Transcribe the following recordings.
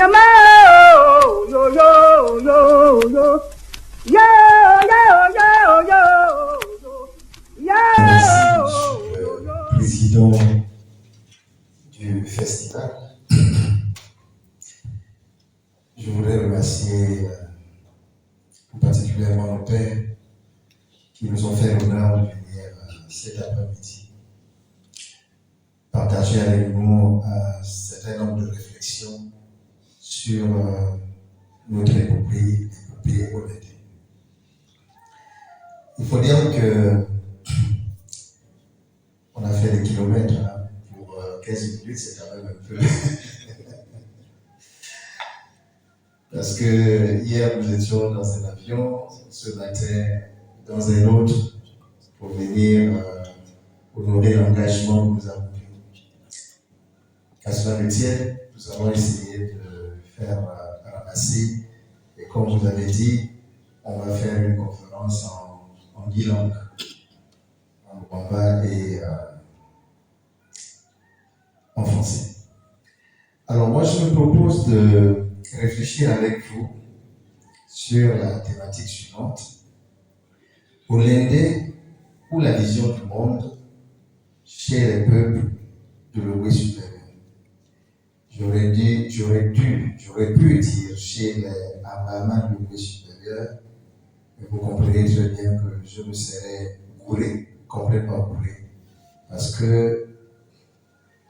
Nyama, yo, yo, yo, yo, yo, yo, yo, yo, yo, yo, président du festival. Je voudrais remercier tout particulièrement nos pères qui nous ont fait l'honneur de venir cet après-midi partager avec nous un certain nombre de réflexions sur notre épopée honnête. Il faut dire que on a fait des kilomètres pour 15 minutes, c'est quand même un peu. Parce que hier nous étions dans un avion, ce matin dans un autre, pour venir honorer l'engagement que nous avons pris. Qu'à cela ne tienne, nous avons essayé de faire ramasser, et comme vous avez dit, on va faire une conférence en 10 langues, en Rwanda et en français. Alors moi je me propose de réfléchir avec vous sur la thématique suivante. Olende ou la vision du monde chez les peuples de l'Ouest supérieur. J'aurais pu dire chez les Amama de l'Ouest supérieur, mais vous comprenez très bien que je me serais gouré, complètement gouré, parce que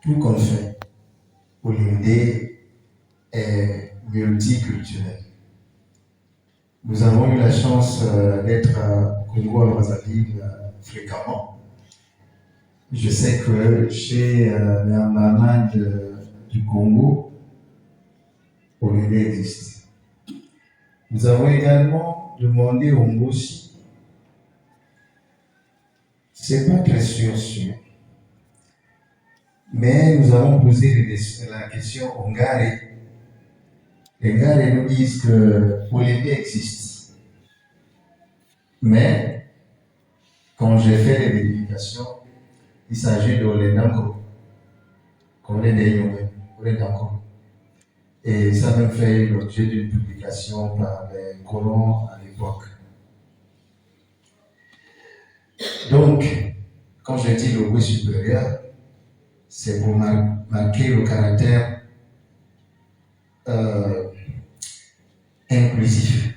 tout qu'on fait, Olende est multiculturel. Nous avons eu la chance d'être au Congo-Brazzaville fréquemment. Je sais que chez les Amama du Congo, Olende existe. Nous avons également demandé au Ngoshi. C'est pas très sûr, mais nous avons posé la question au Ngare. Les Ngare nous disent que Olende existe. Mais, quand j'ai fait les vérifications, il s'agit de Olendanko. Et ça même fait l'objet d'une publication par les colons à l'époque. Donc, quand je dis le oui supérieur, c'est pour marquer le caractère inclusif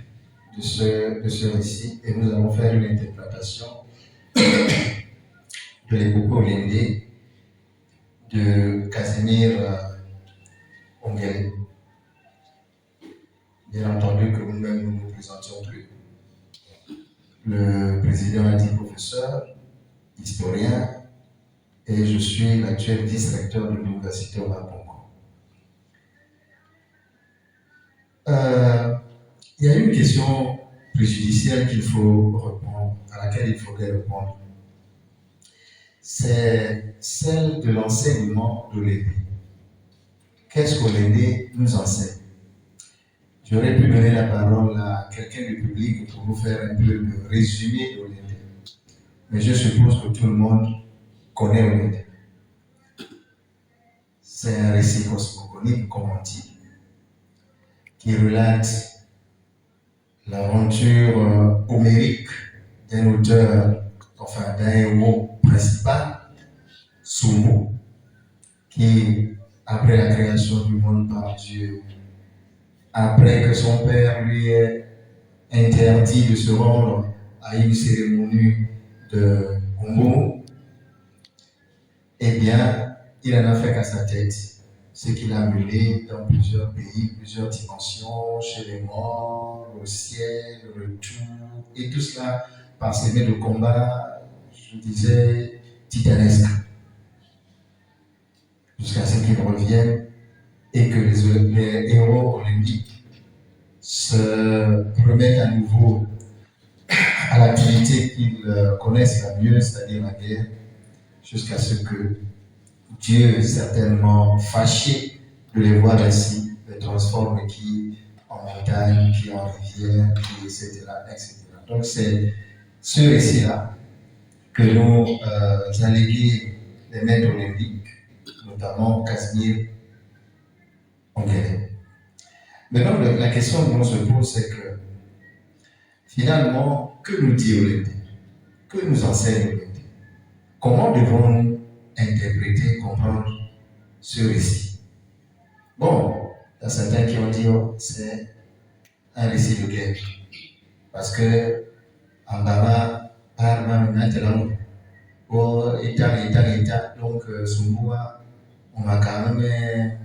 de ce récit, et nous allons faire une interprétation de l'épopée Olende de Casimir Ongele. Bien entendu que nous-mêmes nous ne nous présentions plus. Le président a dit professeur, historien, et je suis l'actuel vice-recteur de l'université au Congo. Il y a une question préjudicielle à laquelle il faudrait répondre. C'est celle de l'enseignement de l'Olende. Qu'est-ce qu'Olende nous enseigne? J'aurais pu donner la parole à quelqu'un du public pour vous faire un peu le résumé d'Olende. Mais je suppose que tout le monde connaît Olende. C'est un récit cosmogonique, comme on dit, qui relate l'aventure homérique d'un auteur, d'un héros principal, Sumu, qui, après la création du monde par Dieu, après que son père lui ait interdit de se rendre à une cérémonie de Ngoma, eh bien, il en a fait qu'à sa tête, ce qu'il a mené dans plusieurs pays, plusieurs dimensions, chez les morts, au ciel, le retour, et tout cela parsemé de combats, je disais, titanesques, jusqu'à ce qu'ils reviennent et que les héros olympiques se remettent à nouveau à l'activité qu'ils connaissent la mieux, c'est-à-dire la guerre, jusqu'à ce que Dieu, certainement fâché de les voir ainsi, les transforme qui en montagne, qui en rivière, qui etc. Donc c'est ce récit-là que nous allégués les maîtres olympiques, notamment Casimir Ongele. Maintenant, la question qu'on se pose, c'est que finalement, que nous dit Olende? Que nous enseigne Olende? Comment devons-nous interpréter, comprendre ce récit? Bon, il y a certains qui ont dit oh, c'est un récit de guerre. Parce que en Baba, Parma, maintenant, pour État, donc Sumboua, on a quand même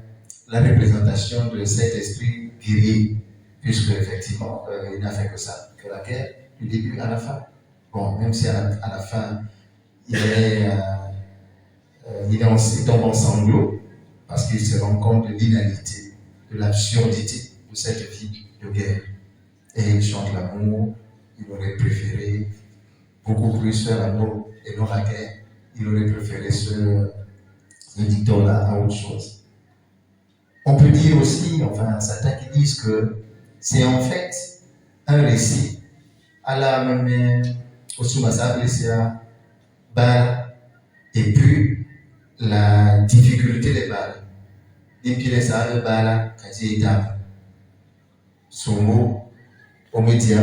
la représentation de cet esprit guerrier, puisque effectivement, il n'a fait que ça, que la guerre, du début à la fin. Bon, même si à la fin, il est tombe en sanglots, parce qu'il se rend compte de l'inanité, de l'absurdité de cette vie de guerre. Et il chante l'amour, il aurait préféré beaucoup plus faire l'amour et non la guerre. Il aurait préféré ce dicton-là à autre chose. On peut dire aussi, enfin, certains qui disent que c'est en fait un récit à la même et puis la difficulté des balles. Depuis ça, balles, quand il est son mot, on me dit à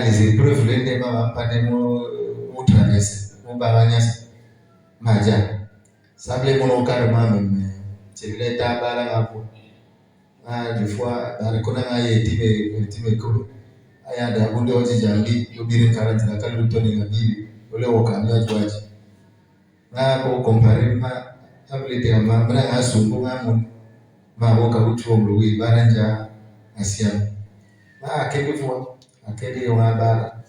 les épreuves, les débats, pas des mots traversés, on va Maja, ça plaît mon carrément même. C'est le temps à la des fois, dans le Kona, il y a des aya da bunde waje jangi yo birin karanta na kan lutoni na bibi ole wo kamya jwaji na ko compare ma tablet ma bra asungu ma mun ma wo ka utu omruwi baranja asiam ma akede fo akede yo ba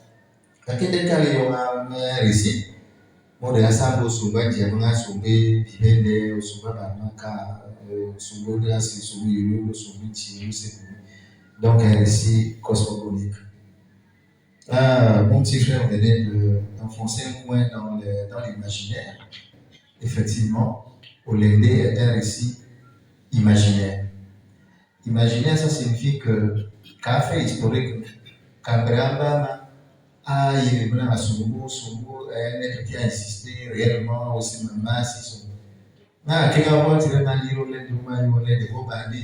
akede kale yo ma resi mo de asambo sumba je ma sumbe bibende usumba ba maka sumbo de asi sumbu yulu sumbu chi se donc un récit cosmogonique. Mon petit frère venait d'enfoncer un coin dans l'imaginaire. Effectivement, Olende est un récit imaginaire. Imaginaire, ça signifie que qu'un fait historique, qu'un il est venu à Sumbo, un être qui a existé réellement aussi, même si na kinga wote na liro le duma yo le de bobandi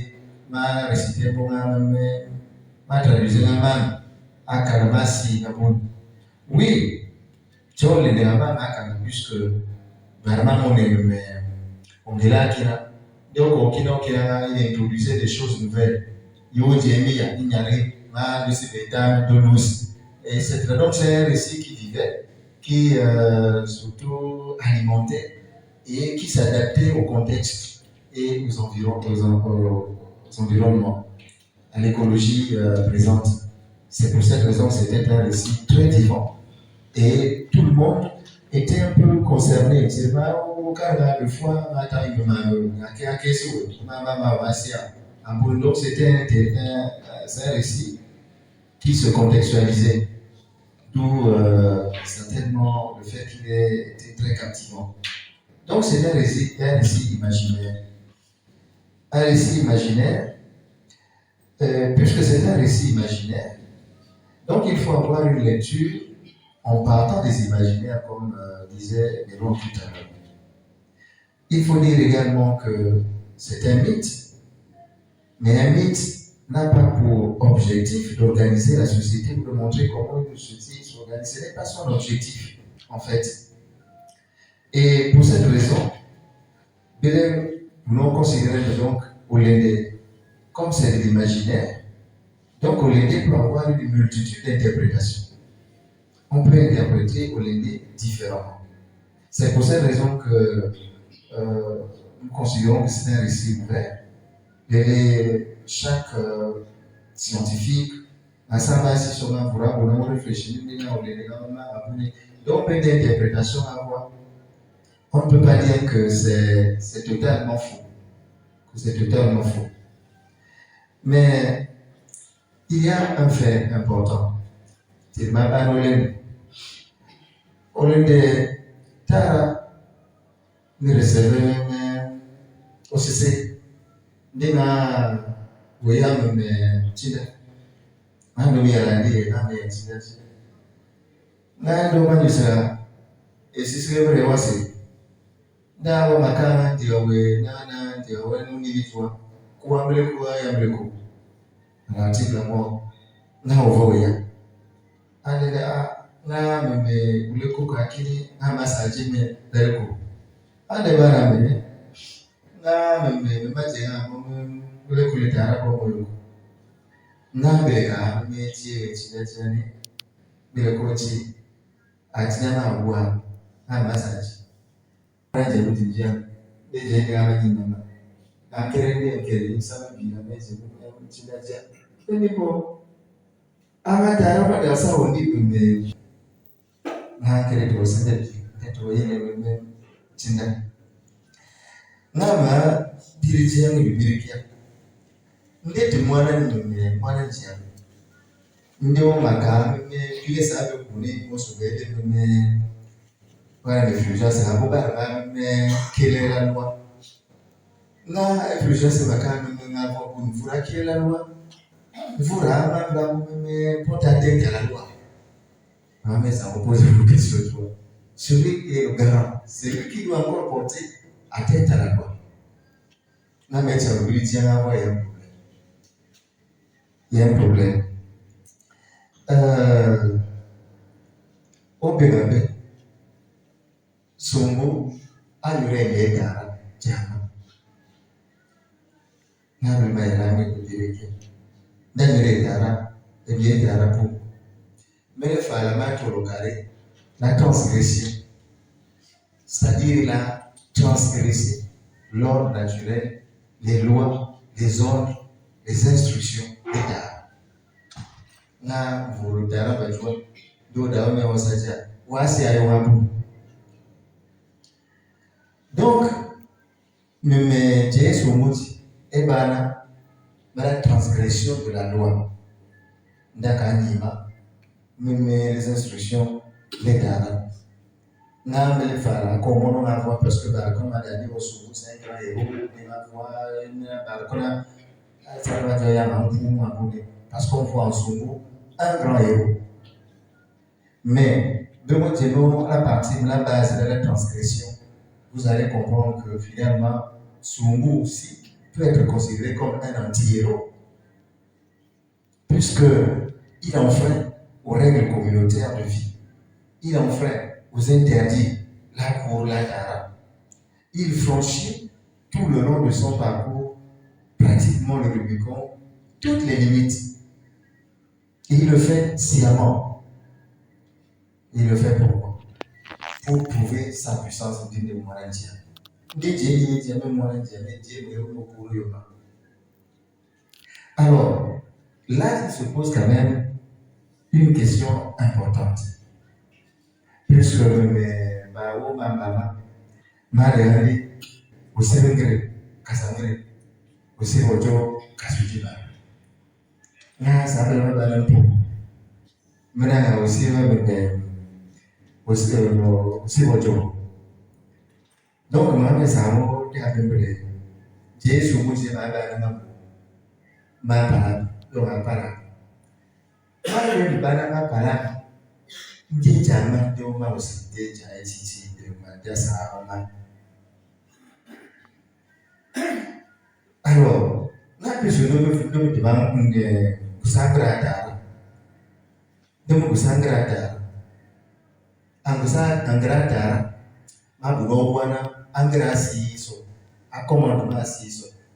ma réciter bon ma traduire na akaramasi na bon oui John le dama akana puisque vraiment on est là qui là donc il introduisait des choses nouvelles yo jemi ya inyare ma de beta donos et c'est donc c'est un récit qui vivait qui surtout alimentait et qui s'adaptait au contexte et aux environnements, à l'écologie présente. C'est pour cette raison que c'était un récit très vivant et tout le monde était un peu concerné. C'est pas au cas de fois, donc c'était un récit qui se contextualisait, d'où certainement le fait qu'il ait été très captivant. Donc c'est un récit imaginaire. Un récit imaginaire, puisque c'est un récit imaginaire, donc il faut avoir une lecture en partant des imaginaires, comme disait Néron tout à l'heure. Il faut dire également que c'est un mythe, mais un mythe n'a pas pour objectif d'organiser la société ou de montrer comment une société s'organise. Ce n'est pas son objectif, en fait. Et pour cette raison, nous considérons donc Olende comme c'est de l'imaginaire. Donc Olende peut avoir une multitude d'interprétations. On peut interpréter Olende différemment. C'est pour cette raison que nous considérons que c'est un récit ouvert. Chaque scientifique a sa base sur un voie où l'on réfléchit, donc peut des interprétations à avoir. On ne peut pas dire que c'est totalement faux. Mais il y a un fait important. C'est ma Olende. Olende, ta me recevait au CC. Dina, voyant me chida. Mando mi alandi, na me chida. Na ndo manisa. Esi sivre wasi. Dawa makana ndiwe nana ndiwe nuni vitwa Wamleku yamleku. L'article moi na ovoya. Alega na meme uleku kakini na masaji me leko. Ade bara me na meme maje na uleku litara ko uleku. Na beka me chine bile kochi atina na bua na masaji. Raje mutijia deje ga ni mama. Akere sama bila meze chinaja. Ndipo amatara pada sa wondi bimbe. Na akere to sende to yele bimbe chinda. Nama dirije ngi bibirikia. Ndeti mwana njia. Ndio maka ile sabe kuni mosubede bimbe. Para refugee sa boba bimbe kelera lwa. Na refugee sa makano nga kwa kunfura kelera lwa. Mvura me porte atteinte à la loi. Mais ça repose une question de toi. Celui qui est le garant, c'est lui qui doit encore porter atteinte à la loi. Non, mais tu as voulu dire, il y a un problème. Au Bénin, son mot a eu les gars, tiens. Non, mais il a mis le vérité. Mais il fallait mettre au carré la transgression, c'est-à-dire la transgression, l'ordre naturel, les lois, les ordres, les instructions d'État. Na vous l'avez dit, donc, mais Jésus dit, la transgression de la loi. Ndakanima, même les instructions légales. N'a me faire comment on a voix parce que comme on a dit au sous 5 ans et on a voix balcon ça va dire un coup parce qu'on voit en sous un grand héros. Mais de maintenant la partie la base de la transgression, vous allez comprendre que finalement Sungu aussi peut être considéré comme un anti-héros. Puisqu'il enfreint aux règles communautaires de vie. Il enfreint aux interdits, la cour, la dara. Il franchit tout le long de son parcours, pratiquement le Rubicon, toutes les limites. Et il le fait sciemment. Il le fait pourquoi? Pour prouver sa puissance d'une démocratie. Alors, là, il se pose quand même une question importante. Puisque Marie, au Sénégal, Kassamere, au Sénégal, Kassudiba. Là, ça veut dire un peu. Maintenant, aussi, au Sénégal. Donc, moi, ça m'a fait Jésus, Moussé, ma parade, ma parade. Moi, ma parade. Dijana de ma aussi déjà ici de ma dessa. Alors, là que je ne me demande de Sangrata. De mon Sangrata. Angrata, ma bourgeois, Angrasi, à commandement si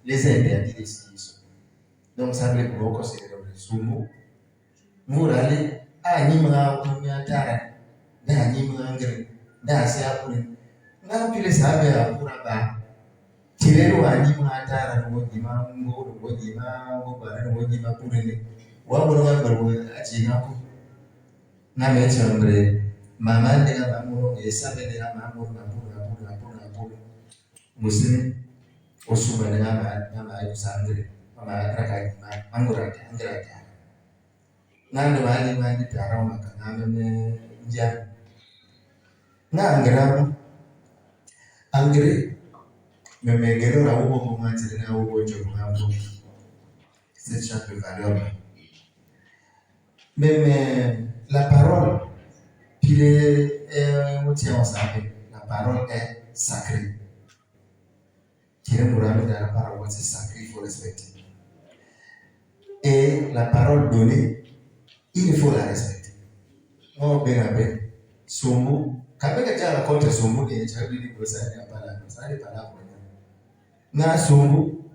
les interdits de si. Donc, ça veut dire que c'est le sumo. Mourale. Anima Punyatara, Danima Angry, Dasia Nampile Sabe Puraba, Tirero Anima Tara, Wodima, Wodima, Wodima Purine, Wabura, Achinapu, Namechombre, Mamma de Amamo, Sabe de Amamo, Pura, Muslim, Osubana, Nama Sandre, Mama Raka, Angurata, Angrata. Nando mali tarau makana me jam. Na angre me megero ra ubo manje na ubo jogo. C'est chaque valeur. Mais la parole qu'il est ensemble. La parole est sacrée. qui est dans la parole, c'est sacré, il faut respecter. Et la parole donnée, il faut la respecter. Moi, bien, bien, Somo, quand quelqu'un raconte Somo, il y a des livres, ça n'est pas là, ça n'est pas là pour nous. Na Somo,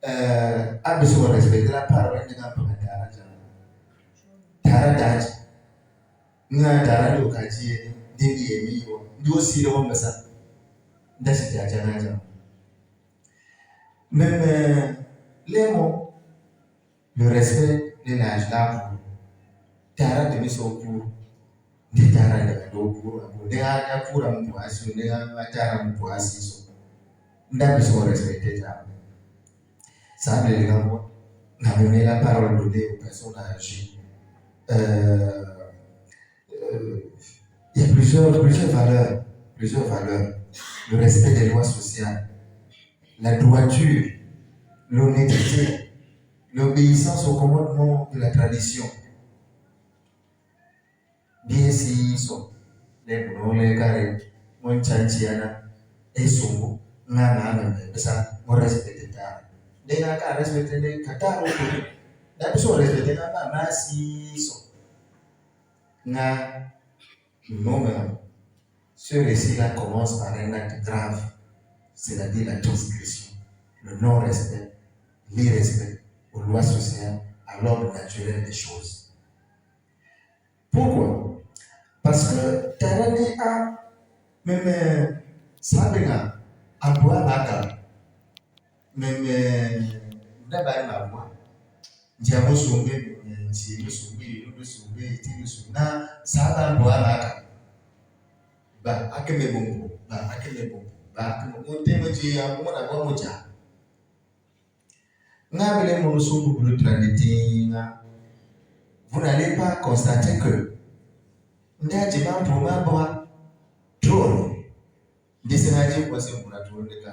a besoin de respecter la parole de la parole. Taradaj, na tarado kaji, dindi emiyo, ndio siri wa masa, ndashi jajanaja. Même les mots, le respect de l'âge là pour Tara de mise au pour des Tara de pour des Ada pour un poisson, des Atara un poisson. N'a besoin de respecter ça. Ça veut dire que n'a donné la parole donnée aux personnes âgées. Il y a plusieurs valeurs. Le respect des lois sociales, la droiture, l'honnêteté, l'obéissance au commandement de la tradition. Bien si sont les bons, les carrés, mon chantiana, et son nana, ça, mon respect d'État. Les gars, respecter les Qatar, la personne respecter la nasi sont. Na, non, ce récit-là commence par un acte grave, c'est-à-dire la transgression, le non-respect, l'irrespect aux lois sociales, à l'ordre naturel des choses. Pourquoi? Parce que Tarani a même Sabina à boire la même d'abord ma voix. Diamo soumé, si le soumé, le soumé, ça va boire la ba akeme bongo, ba akeme ji a mo na bo moja. Na bele mo so pour le traditinga. Vous n'allez pas constater que ndaje ba pour ma boa drone. Ndisengaje kwa sema kuna drone ka.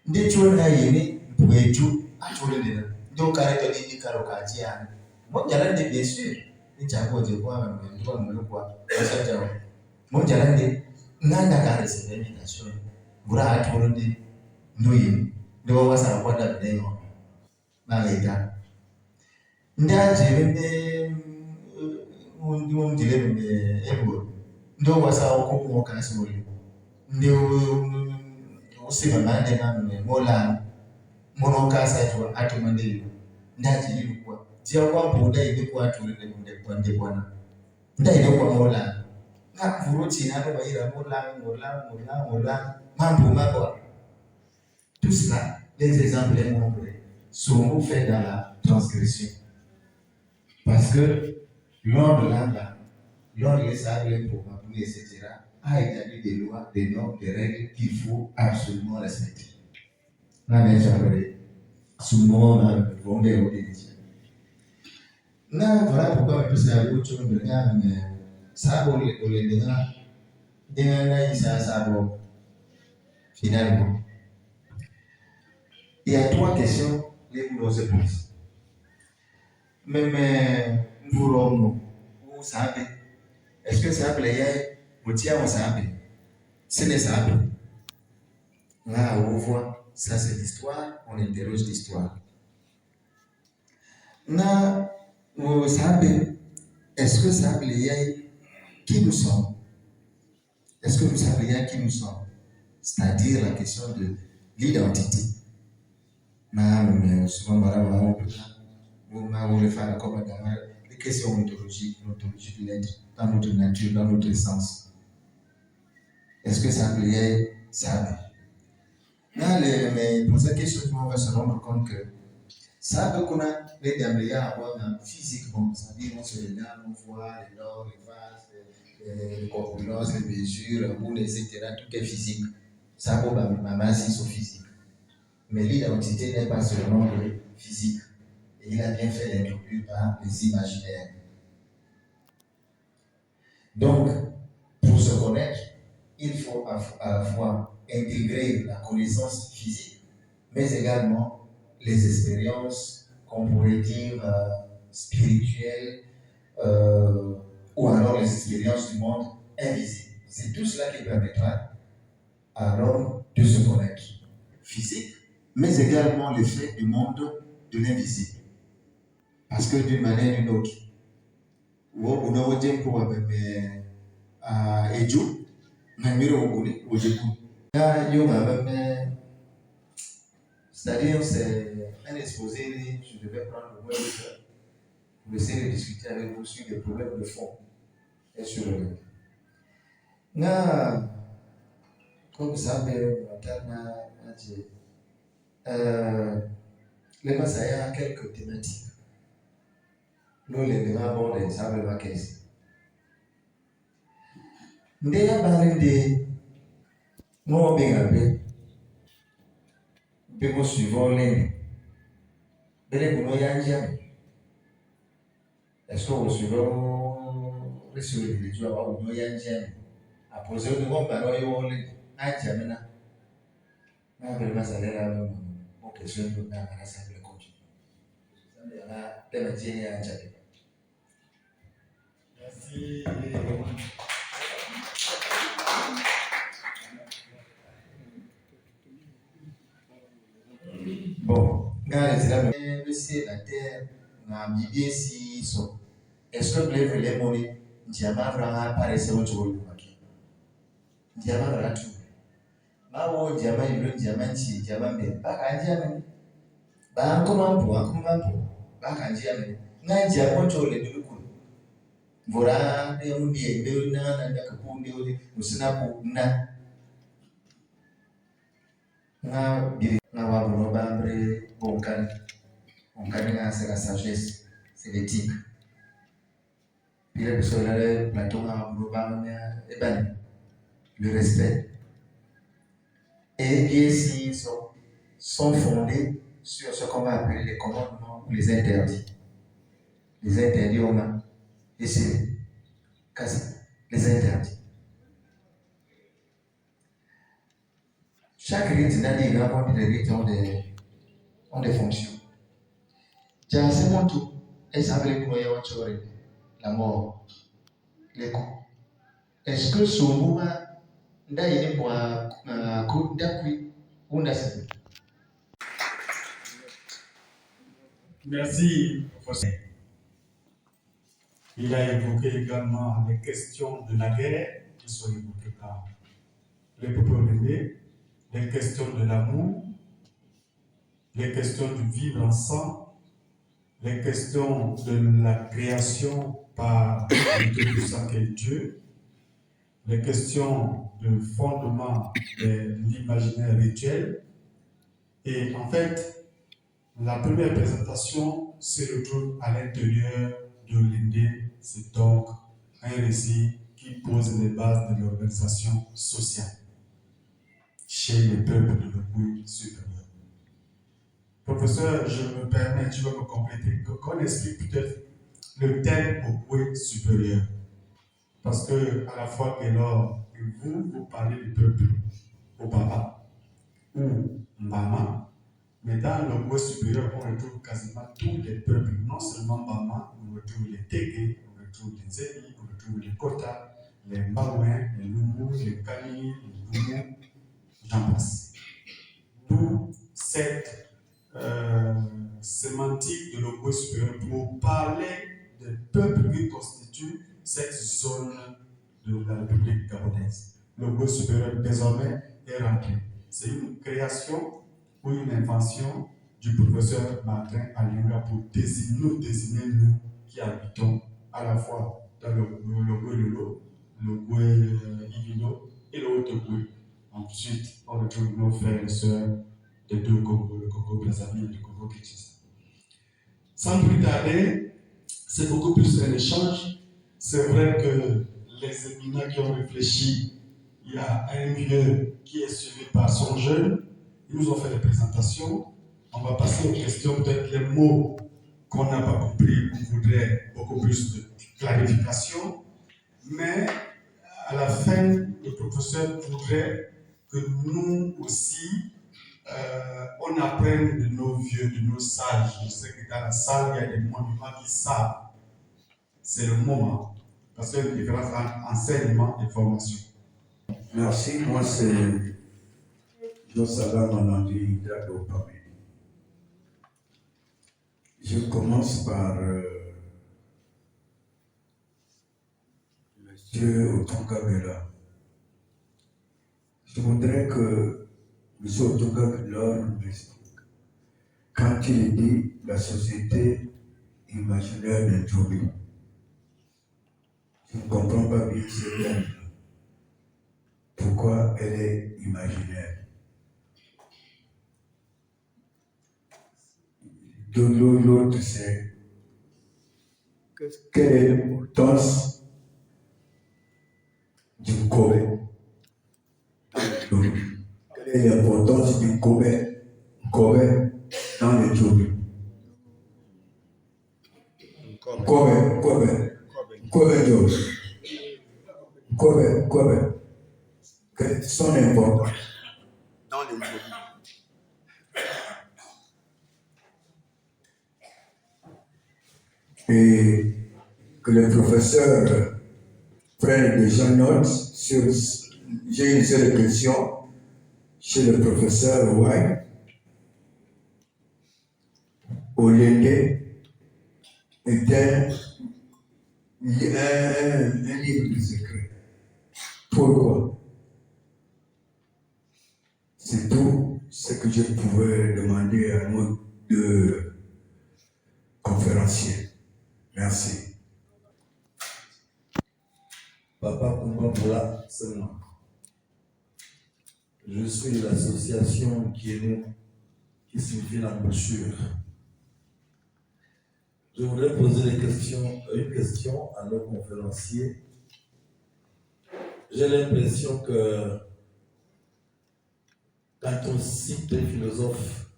Ndicho na yini bweju atole dina. Ndo kareta dini karo kajia. Mo jalande bien sûr. Ni chango je kwa ndo mlukwa. Sasa jawo. Mon jalande nanda ka receive invitation bura atolonde ndoyi ndo wasa kwenda bideno na leta ndaje bende mun dile bende ebo ndo wasa okumo kasoli ndo usima mande na mola mono kasa tu atumande ndaje ilikuwa tia kwa boda ilikuwa atolonde kwande bwana ndaje kwa mola na vuruti na kwa ira mola mambo mabwa. Tout cela, les exemples montrés sont faits dans la transgression. Parce que lors de l'âme, lors des sables pour m'appeler, etc., a établi des lois, des normes, des règles qu'il faut absolument respecter. Là, mais j'avais souvent dans le fond des obédients. Là, voilà pourquoi je peux savoir autre chose de rien, mais sabo le dengan isa sabo finalement. Il y a trois questions les nous se posent. Même Mburomo, vous savez, est-ce que ça plaît? Vous tiens, vous savez. C'est les sables. Là, on voit, ça c'est l'histoire, on interroge l'histoire. Là, vous savez, est-ce que ça plaît? Qui nous sommes? Est-ce que vous savez bien qui nous sommes? C'est-à-dire la question de l'identité. Les questions ontologiques, l'ontologie de l'être, dans notre nature, dans notre essence. Est-ce que ça plaît? Ça mais pour cette question, on va se rendre compte que ça veut qu'on a les démêlés à avoir physiquement, c'est-à-dire on se regarde, on voit les normes, les vases, les corpulences, les mesures, etc. Tout est physique. Ça vaut ma masse physique. Mais l'identité n'est pas seulement physique. Et il a bien fait l'introduire par les imaginaires. Donc, pour se connaître, il faut à la fois intégrer la connaissance physique, mais également les expériences qu'on pourrait dire spirituelles, ou alors les expériences du monde invisible. C'est tout cela qui permettra à l'homme de se connaître physique, mais également l'effet du monde de l'invisible. Parce que d'une manière ou d'une autre, c'est-à-dire, c'est un exposé, je devais prendre le moins de temps pour essayer de discuter avec vous sur des problèmes de fond et sur le règne. Comme vous savez, les Massaïens ont quelques thématiques. Nous les avons des sables vacances. Nous avons des mots bien appelés. Nous suivons l'Inde. Nous avons est-ce que vous suivez les religieux ou nous avons à poser le mot par l'Inde? Aïtiamena. Nous avons le salaire à mon question de la salle de coach. Merci. Bon, regardez, la terre, est-ce que vous voulez les monnaies? Diamant vraiment apparaît au jour. Diamant là tout. Ma wo diamant il veut diamant si diamant bien. Pas qu'un diamant. Bah comment pour? Pas qu'un diamant. N'a diamant jour les deux coups. Voilà, des bien, des na na kapou des musina pour na. Na biri na wa bono bambre bonkan. Onkan c'est la sagesse, c'est l'éthique. Puis le soleil Platon a bono et ben le respect. Et bien si sont fondés sur ce qu'on va appeler les commandements ou les interdits. Les interdits on a ici, les interdits. Chaque rite n'a des rapports de rites ont des fonctions. J'ai c'est mon tout. Et ça veut dire la mort, les coups. Est-ce que ce moment d'ailleurs pour un coup d'appui ou d'assez? Merci, professeur. Il a évoqué également les questions de la guerre qui sont évoquées par les peuples réunis, les questions de l'amour, les questions du vivre ensemble, les questions de la création par le Tout-Puissant qu'est Dieu, les questions de fondement de l'imaginaire rituel. Et en fait, la première présentation se retrouve à l'intérieur de l'idée. C'est donc un récit qui pose les bases de l'organisation sociale chez les peuples de l'Ogooué supérieur. Professeur, je me permets, tu vas me compléter, qu'on explique peut-être le thème Ogooué supérieur. Parce que à la fois que lors que vous parlez du peuple au Baba ou Mbama, mais dans l'Ogooué supérieur, on retrouve quasiment tous les peuples, non seulement Mbama, on retrouve les Tégué, on retrouve les Zéli, on retrouve les Kota, les Mbawin, les Lumu, les Kani, les Boumou, j'en passe. D'où cette sémantique de l'Ogooué supérieur pour parler des peuples qui constituent cette zone de la République gabonaise. L'Ogooué supérieur désormais est rempli. C'est une création ou une invention du professeur Martin Alinga pour désigner nous qui habitons à la fois dans l'Ogooué Lolo, l'Ogooué Ivino et le Haut-Ogooué. Ensuite, on retrouve nos frères et sœurs des deux Congo, le Congo Brazzaville et le Congo Kinshasa. Sans plus tarder, c'est beaucoup plus un échange. C'est vrai que les éminents qui ont réfléchi, il y a un vieux qui est suivi par son jeune. Ils nous ont fait des présentations. On va passer aux questions, peut-être les mots qu'on n'a pas compris, on voudrait beaucoup plus de clarification. Mais à la fin, le professeur voudrait que nous aussi, on apprenne de nos vieux, de nos sages. Je sais que dans la salle, il y a des monuments qui savent. C'est le moment. Parce qu'il y a une différence entre enseignement et formation. Merci. Moi, Je commence par Monsieur Otunga Bella. Je voudrais que M. Otunga Bella m'explique. Quand il dit la société imaginaire de Djobi, je ne comprends pas bien ce terme. Pourquoi elle est imaginaire? De l'autre, c'est quelle est l'importance du Kobe? Quelle est l'importance du Kobe dans le Djobi? Kobe. Quelle est son importance dans le Djobi? Et que le professeur prenne déjà note sur. J'ai une seule question chez le professeur White. Olende était un livre de secret. Pourquoi? C'est tout ce que je pouvais demander à nos deux conférenciers. Merci. Papa Kumbaboula seulement. Je suis de l'association qui signifie l'embouchure. Je voudrais poser une question à nos conférenciers. J'ai l'impression que quand on cite les philosophes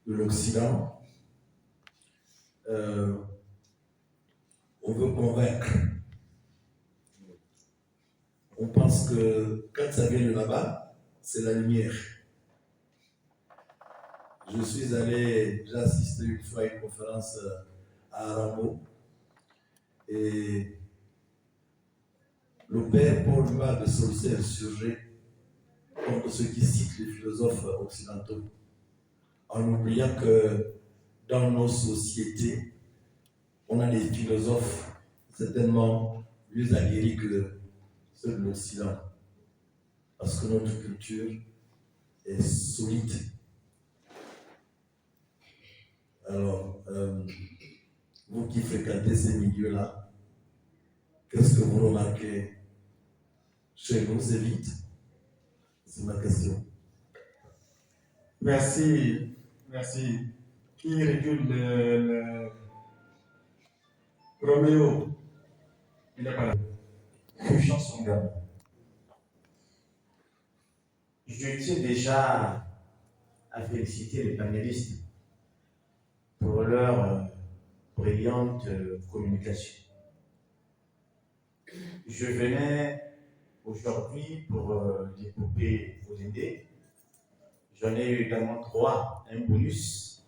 de l'Occident, on veut convaincre. On pense que quand ça vient de là-bas, c'est la lumière. J'ai assisté une fois à une conférence à Aramo et le père Paul Marc de Saulcy est insurgé contre ceux qui citent les philosophes occidentaux, en oubliant que dans nos sociétés, on a des philosophes certainement mieux aguerris que ceux de l'Occident, parce que notre culture est solide. Alors, vous qui fréquentez ces milieux-là, qu'est-ce que vous remarquez chez nous? C'est vite. C'est ma question. Merci. Qui recule le Roméo? Il n'est pas là. Chanson gamme. Je tiens déjà à féliciter les panélistes pour leur brillante communication. Je venais aujourd'hui pour l'épopée Olende. J'en ai eu également 3, un bonus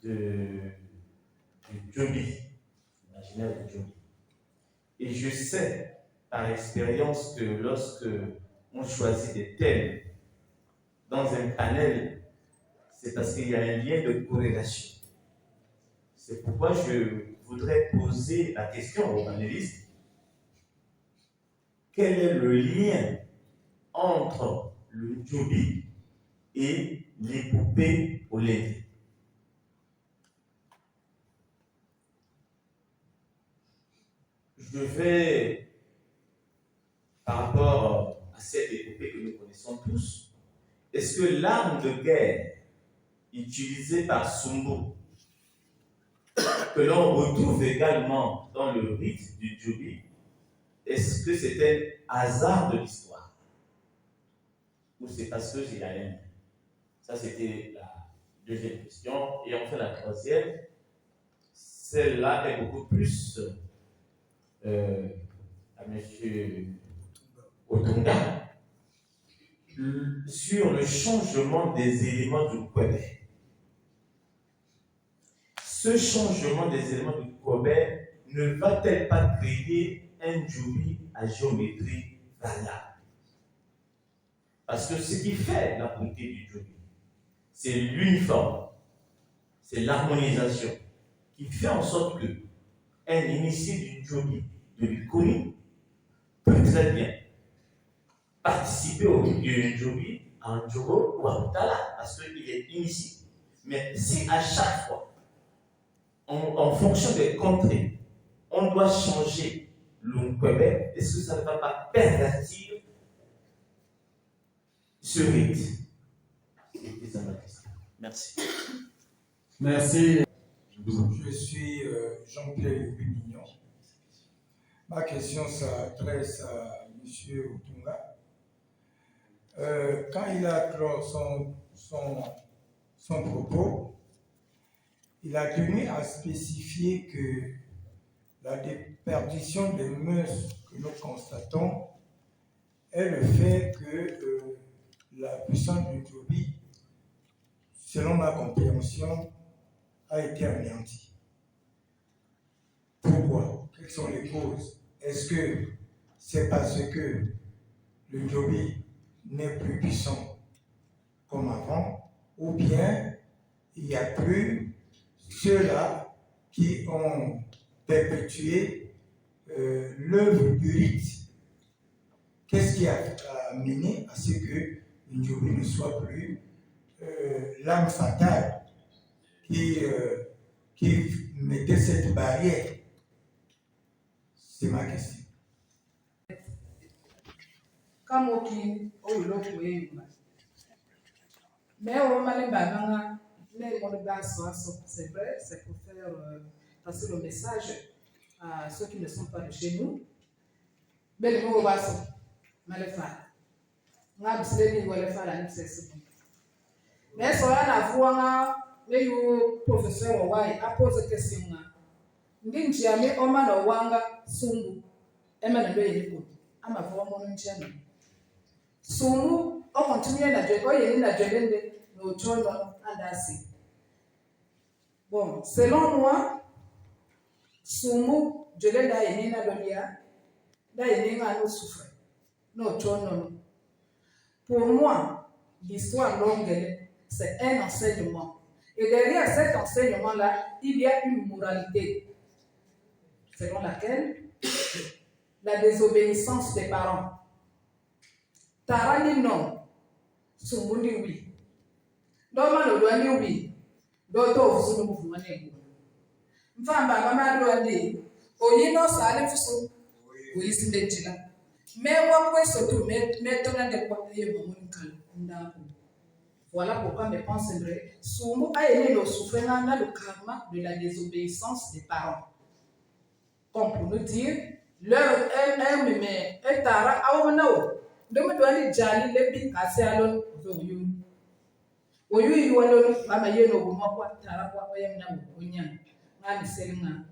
du Djobi, l'imaginaire du Djobi. Et je sais par expérience que lorsque on choisit des thèmes dans un panel, c'est parce qu'il y a un lien de corrélation. C'est pourquoi je voudrais poser la question aux panélistes. Quel est le lien entre le Djobi et l'épopée Olende? Je vais, par rapport à cette épopée que nous connaissons tous, est-ce que l'arme de guerre utilisée par Sumbo, que l'on retrouve également dans le rite du Djobi, est-ce que c'était un hasard de l'histoire? Ou c'est parce que j'ai la haine? Ça, c'était la deuxième question. Et enfin, la troisième, celle-là est beaucoup plus à M. Otunga sur le changement des éléments du Kobe. Ce changement des éléments du Kobe ne va-t-elle pas créer un Djobi à géométrie variable? Parce que ce qui fait la beauté du Djobi, c'est l'uniforme, c'est l'harmonisation qui fait en sorte que un initié du Djobi, de l'Ikoni, peut très bien participer au Djobi en Djogo ou en Tala, parce qu'il est initié. Mais si à chaque fois, en fonction des contrées, on doit changer l'Unkwebe, est-ce que ça ne va pas pervertir ce rite? C'était ça ma question. Merci. Merci. Je suis Jean-Pierre Bignon. Ma question s'adresse à M. Otunga. Quand il a clos son propos, il a tenu à spécifier que la déperdition des mœurs que nous constatons est le fait que la puissance du Djobi, selon ma compréhension, a été anéantie. Pourquoi? Quelles sont les causes? Est-ce que c'est parce que le Djobi n'est plus puissant comme avant, ou bien il n'y a plus ceux-là qui ont perpétué l'œuvre du rite? Qu'est-ce qui a amené à ce que le Djobi ne soit plus l'âme fatale qui mettait cette barrière? C'est ma question. Comme mais au Malibana, c'est vrai, c'est pour faire passer le message à ceux qui ne sont pas de chez nous. Mais le mot va se malefar. N'a pas de malefar à l'université. Mais ça a la voix, le professeur Owai a posé question. Ndinji ame oma na wanga sungu ema na loye liko ama voa mono nchana sungu o continue na joy oye na jolende no chono andasi. Bon, selon moi, sungu jolenda yenina lolia da yenina no souffre no chono. Pour moi, l'histoire longue, c'est un enseignement. Et derrière cet enseignement-là, il y a une moralité selon laquelle la désobéissance des parents. Tarani non, sumundi oui. Doma no doani oui. Doto fusu no mufumane. Mfamba mama doani. Oyino sale fusu. Oyisi ndetila. Mewa kweso tu metona de kwa yebo monikala ndako. Voilà pourquoi mes pensées vraies. Sumu a aimé le souffrance dans le karma de la désobéissance des parents. Comme pour nous dire, leur mais etara awnao. De me doit jali lebi kasialon zoyu. Oyu yualon ama yeno guma kwa tara kwa oyemna mukunya. Ngani selinga.